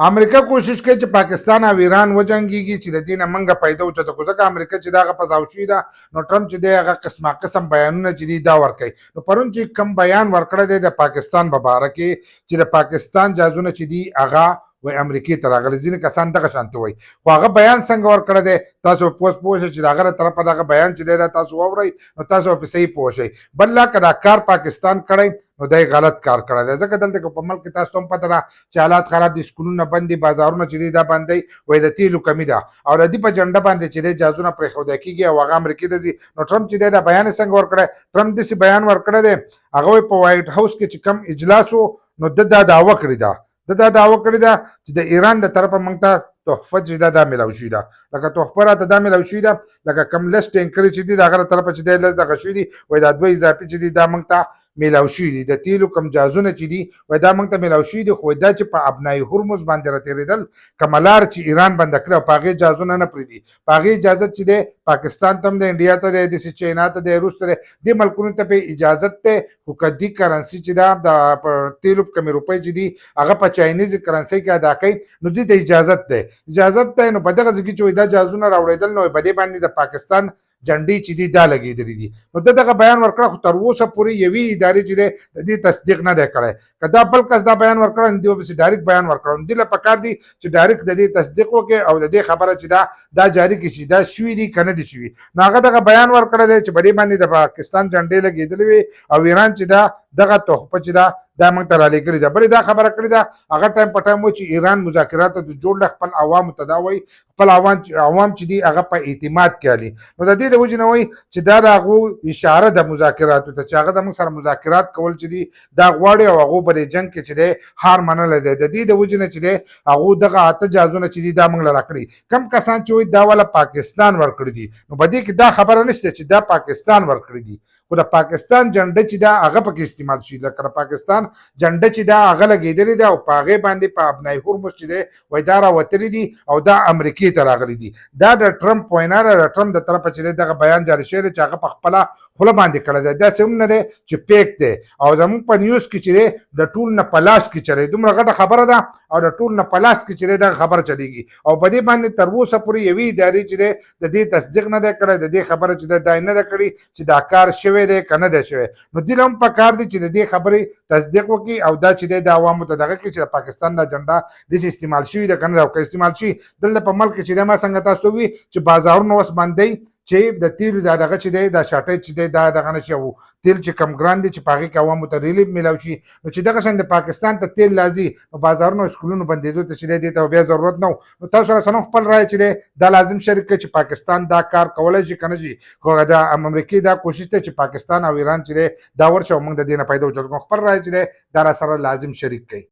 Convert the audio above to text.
امریکا کوشش کوي چې پاکستان او ایران وجنګيږي چې د دې نه منګه پیدا وچته کو ځکه امریکا چې دغه پزاو شوې ده نو ټرمپ چې دغه قسم بیانونه چې دی دا ورکوي نو پرون چې کم بیان ورکړی دی د پاکستان په باره کې چې د پاکستان جازونه چې دی هغه وای امریکای ته راغلي ځینې کسان دغه شانتي وای خو هغه بیان څنګه ورکړی دی تاسو پوس پوه شئ چې د هغه طرفه دغه بیان چې دی دا تاسو واورئ نو تاسو په صحیح پوه شئ بل لا که دا کار پاکستان کړی نو دی غلط کار کړی دی ځکه دلته په ملک تاسو ته هم پته ده چې حالات خراب دي سکولونه بند دي بازارونه چې دی دا بند دی وایي د تیلو کمی ده او د دې په جنډه باندې چې دی جازونه پرېښودل کېږي او هغه امریکې ته ځي نو ټرمپ چې دی دا بیان یې څنګه ورکړی ټرمپ داسې بیان ورکړی دی هغه په وایټ هاوس کې چې کم اجلاس و نو ده دا دعوه کړې ده دا دعوه کړې ده چې د ایران د طرفه موږ ته تحفه چې دا میلاو شوي ده لکه تحفه راته دا میلاو شوي ده لکه کم لس ټینکرې چې دي د هغه طرفه چې دی لس دغه شوي دي وایي دا دوه اضافي چې دي دا موږ ته میلاو شوي دي د تیلو کم جازونه چې دي وایي دا موږ ته میلاو شوي دي خو دا چې په ابنای هرمز باندې راتېرېدل کومه لار چې ایران بنده کړې او په هغې جازونه نه پرېږدي په هغې اجازت چې دی پاکستان ته هم دی انډیا ته دی داسې چینا ته دی روس ته دی دې ملکونو ته پې اجازت دی خو که دې کرنسي چې ده د په تیلو کمې روپۍ چې دي هغه په چاینیز کرنسۍ کې ادا کوي نو دې ته اجازت دی اجازت دی نو په دغه ځای کې چې وایي دا جازونه راوړېدل نو په دې باندې د پاکستان جنډې چې دي دا لګېدلې دي نو ده دغه بیان ورکړه خو تر اوسه پورې یوې ادارې چې دی د دې تصدیق نه دی کړی که دا بل کس دا بیان ورکړه نو دوی ورپسې ډایرکټ بیان ورکړه نو دوی له پکار دي چې ډایرکټ د دې تصدیق وکړي او د دې خبره چې دا جاري کړي چې دا شوي دي که نه دي شوي نو هغه دغه بیان ورکړی دی چې په دې باندې د پاکستان جنډې لګېدلې وي او ایران چې دغه تحفه چې دا موږ ته رالیږلې ده بلې دا خبره کړې ده هغه ټایم په ټایم و چې ایران مذاکراتو ته جوړ خپل عوامو ته دا وایي خپل عوام چې دي هغه په اعتماد کې علي نو د دې د وجې نه وایي چې دا د هغو اشاره ده مذاکراتو ته چې هغه زموږ سره مذاکرات کول چې دي دا غواړي او هغو به د جنګ کې چې دی هار منلی دی د دې د وجې نه چې دی هغو دغه اته جازونه چې دي دا موږ له راکړي کم کسان چې وایي دا والا پاکستان ورکړي دي نو په دې کې دا خبره نشته چې دا پاکستان ورکړي دي خو د پاکستان جنډه چې دا هغه پکې استعمال شي لکه د پاکستان جنډه چې دا هغه لګېدلې ده او په هغې باندې په ابنای هرمز چې دی وایي دا راوتلي دي او دا امریکې ته راغلي دي دا د ټرمپ وینا ده د ټرمپ د طرفه چې دی دغه بیان جاري شوی دی چې هغه په خپله خوله باندې کړی دی داسې هم نه دی چې پیک دی او زموږ په نیوز کې چې دی د ټول نه په لاس کې چلی دومره غټه خبره ده او د ټول نه په لاس کې چې دی دغه خبره چلیږي او په دې باندې تر اوسه پورې یوې ادارې چې دی د دې تصدیق نه دی کړی د دې خبره چې دی دا نه ده کړې چې دا کار شوی دی که نه دی شوی نو دوی له هم پکار دی چې د دې خبرې تصدیق وکړي او دا چې دی د عوامو ته دغه کړي چې د پاکستان دا جنډه داسې استعمال شوي ده که نه ده او که استعمال شي دلته په ملک کې چې دی ما څنګه تاسو وي چې بازارونه اوس بند دی چې د تیلو دا دغه چې دی دا شاټۍ چې دی دا دغه نه شي او تیل چې کم ګران دي چې په هغې کې عوامو ته ریلیف میلاو شي نو چې دغه شان د پاکستان ته تیل لازي نو بازارونو او سکولونو بندېدو ته چې دی دې ته بیا ضرورت نه نو تاسو سره سره خپل رایه چې دی دا لازم شریک کړئ چې پاکستان دا کار کولی شي که نه شي خو د امریکې دا کوشش دی چې پاکستان او ایران چې دی دا ورشي او موږ د دې نه پیدا وچلو خپل رایه چې دی دا را سره لازم شریک کړئ